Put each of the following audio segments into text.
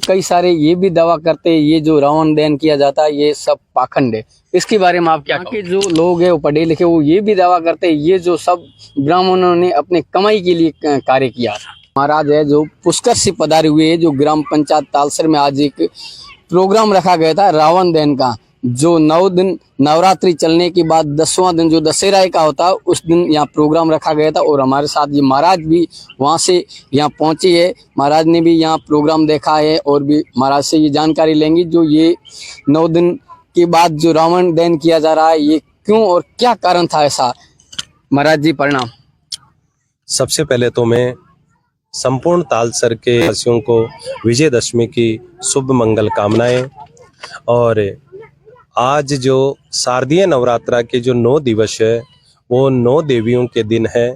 कई सारे ये भी दावा करते हैं ये जो रावण दहन किया जाता है ये सब पाखंड है। इसके बारे में आप क्या कहोगे? जो लोग हैं वो पढ़े लिखे वो ये भी दावा करते हैं ये जो सब ब्राह्मणों ने अपने कमाई के लिए कार्य किया था। महाराज है जो पुष्कर से पधारे हुए जो ग्राम पंचायत तालसर में आज एक प्रोग्राम रखा गया था रावण दहन का, जो 9 दिन नवरात्रि चलने के बाद 10वां दिन जो दशहरा का होता है उस दिन यहाँ प्रोग्राम रखा गया था। और हमारे साथ ये महाराज भी वहाँ से यहाँ पहुँचे है। महाराज ने भी यहाँ प्रोग्राम देखा है और भी महाराज से ये जानकारी लेंगी जो ये 9 दिन के बाद जो रावण दहन किया जा रहा है ये क्यों और क्या कारण था ऐसा। महाराज जी प्रणाम। सबसे पहले तो मैं संपूर्ण तालसर के वासियों को विजयदशमी की शुभ मंगल कामनाएं। और आज जो शारदीय नवरात्रा के जो 9 दिवस है वो 9 देवियों के दिन है,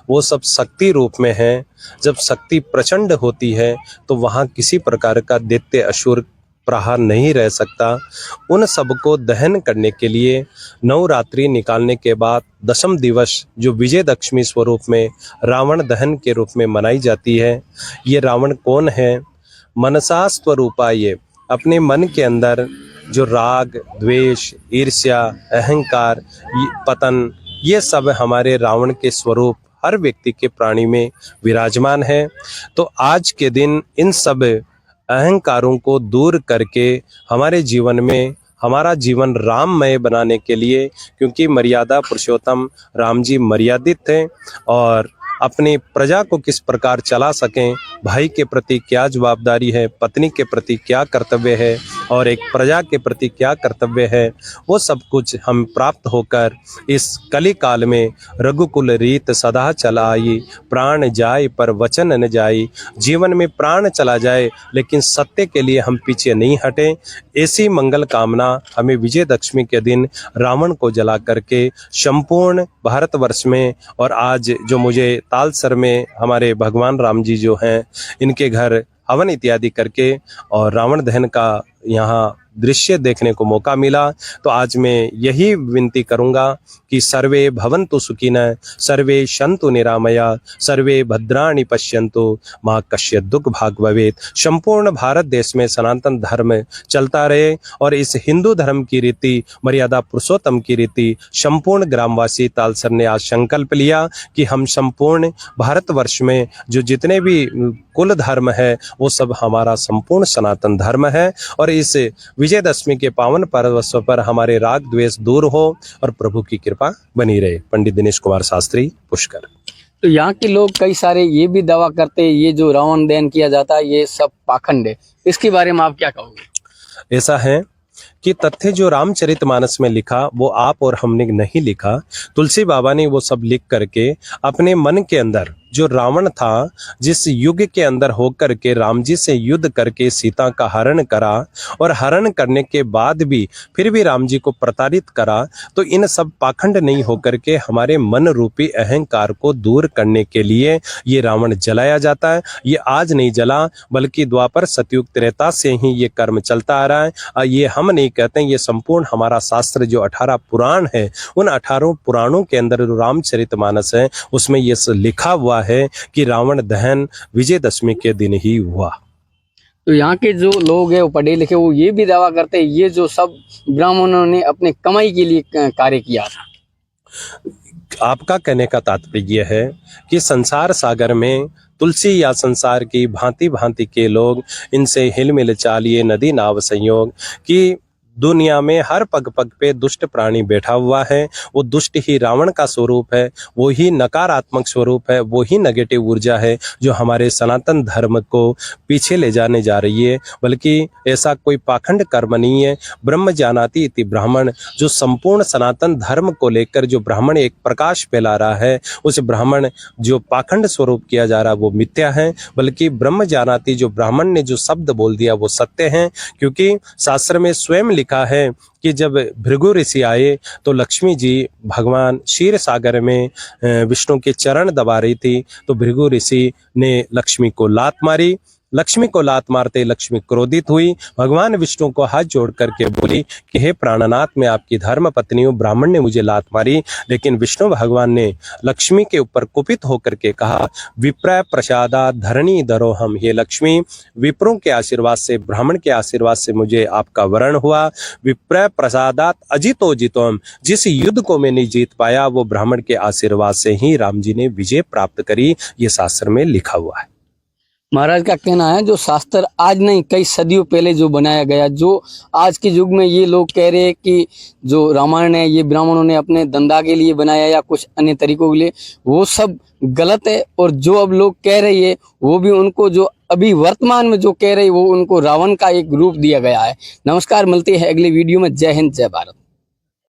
वो सब शक्ति रूप में है। जब शक्ति प्रचंड होती है तो वहाँ किसी प्रकार का दैत्य असुर प्रहार नहीं रह सकता। उन सबको दहन करने के लिए नवरात्रि निकालने के बाद 10वें दिवस जो विजयदशमी स्वरूप में रावण दहन के रूप में मनाई जाती है। ये रावण कौन है? मनसा स्वरूपा, ये अपने मन के अंदर जो राग, द्वेष, ईर्ष्या, अहंकार, पतन, ये सब हमारे रावण के स्वरूप हर व्यक्ति के प्राणी में विराजमान है। तो आज के दिन इन सब अहंकारों को दूर करके हमारे जीवन में हमारा जीवन राममय बनाने के लिए, क्योंकि मर्यादा पुरुषोत्तम राम जी मर्यादित थे और अपनी प्रजा को किस प्रकार चला सकें, भाई के प्रति क्या जवाबदारी है, पत्नी के प्रति क्या कर्तव्य है और एक प्रजा के प्रति क्या कर्तव्य है, वो सब कुछ हम प्राप्त होकर इस कली काल में रघुकुल रीत सदा चलाई, प्राण जाए पर वचन न जाई। जीवन में प्राण चला जाए लेकिन सत्य के लिए हम पीछे नहीं हटें। ऐसी मंगल कामना हमें विजयदशमी के दिन रावण को जला करके संपूर्ण भारतवर्ष में, और आज जो मुझे तालसर में हमारे भगवान राम जी जो हैं इनके घर हवन इत्यादि करके और रावण दहन का यहाँ दृश्य देखने को मौका मिला, तो आज मैं यही विनती करूंगा कि सर्वे भवन्तु सुखिनः, सर्वे सन्तु निरामया, सर्वे भद्राणि पश्यन्तु, मां कश्चित् दुःख भाग् भवेत्। संपूर्ण भारत देश में सनातन धर्म चलता रहे और इस हिंदू धर्म की रीति, मर्यादा पुरुषोत्तम की रीति संपूर्ण ग्रामवासी तालसर ने आज संकल्प लिया कि हम संपूर्ण भारतवर्ष में जो जितने भी कुल धर्म है वो सब हमारा संपूर्ण सनातन धर्म है। और इस विजयदशमी के पावन पर्व पर हमारे राग द्वेष दूर हो और प्रभु की कृपा बनी रहे। पंडित दिनेश कुमार शास्त्री, पुष्कर। तो यहाँ के लोग कई सारे ये भी दावा करते हैं ये जो रावण दहन किया जाता है ये सब पाखंड है। इसके बारे में आप क्या कहोगे? ऐसा है कि तथ्य जो रामचरितमानस में लिखा वो आप और हमने नहीं लिखा, तुलसी बाबा ने वो सब लिख करके अपने मन के अंदर जो रावण था, जिस युग के अंदर होकर के राम जी से युद्ध करके सीता का हरण करा और हरण करने के बाद भी फिर भी राम जी को प्रताड़ित करा, तो इन सब पाखंड नहीं होकर के हमारे मन रूपी अहंकार को दूर करने के लिए ये रावण जलाया जाता है। ये आज नहीं जला बल्कि द्वापर सतयुग त्रेता से ही ये कर्म चलता आ रहा है। ये हम नहीं कहते हैं, ये संपूर्ण हमारा शास्त्र जो 18 पुराण है उन 18 पुराणों के अंदर जो रामचरितमानस है उसमें ये लिखा हुआ है कि रावण दहन विजयदशमी के दिन ही हुआ। तो यहाँ के जो लोग हैं वो पढ़े लिखे वो ये भी दावा करते हैं ये जो सब ब्राह्मणों ने अपने कमाई के लिए कार्य किया था। आपका कहने का तात्पर्य है कि संसार सागर में तुलसी या संसार की भांति भांति के लोग, इनसे हिलमिल चालिए नदी नाव संयोग की दुनिया में हर पग पग पे दुष्ट प्राणी बैठा हुआ है। वो दुष्ट ही रावण का स्वरूप है, वो ही नकारात्मक स्वरूप है, वो ही नेगेटिव ऊर्जा है जो हमारे सनातन धर्म को पीछे ले जाने जा रही है। बल्कि ऐसा कोई पाखंड कर्म नहीं है। ब्रह्म जानाति इति ब्राह्मण, जो संपूर्ण सनातन धर्म को लेकर जो ब्राह्मण एक प्रकाश फैला रहा है, उस ब्राह्मण जो पाखंड स्वरूप किया जा रहा है वो मिथ्या है। बल्कि ब्रह्म जानाति जो ब्राह्मण ने जो शब्द बोल दिया वो सत्य है, क्योंकि शास्त्र में स्वयं लिखा है कि जब भृगु ऋषि आए तो लक्ष्मी जी भगवान क्षीर सागर में विष्णु के चरण दबा रही थी, तो भृगु ऋषि ने लक्ष्मी को लात मारी। लक्ष्मी को लात मारते लक्ष्मी क्रोधित हुई। भगवान विष्णु को हाथ जोड़ करके बोली कि हे प्राणनाथ, मैं आपकी धर्म पत्नी हूँ, ब्राह्मण ने मुझे लात मारी। लेकिन विष्णु भगवान ने लक्ष्मी के ऊपर कुपित होकर के कहा, विप्र प्रसादा धरणी धरो हम। ये लक्ष्मी, विप्रों के आशीर्वाद से, ब्राह्मण के आशीर्वाद से मुझे आपका वरण हुआ। विप्र प्रसादात अजितो जितोम। जिस युद्ध को मैं नहीं जीत पाया वो ब्राह्मण के आशीर्वाद से ही राम जी ने विजय प्राप्त करी। ये शास्त्र में लिखा हुआ है। महाराज का कहना है जो शास्त्र आज नहीं कई सदियों पहले जो बनाया गया, जो आज के युग में ये लोग कह रहे हैं कि जो रामायण है ये ब्राह्मणों ने अपने धंधा के लिए बनाया या कुछ अन्य तरीकों के लिए, वो सब गलत है। और जो अब लोग कह रहे हैं वो भी उनको जो अभी वर्तमान में जो कह रहे हैं वो उनको रावण का एक रूप दिया गया है। नमस्कार, मिलते हैं अगले वीडियो में। जय हिंद, जय भारत।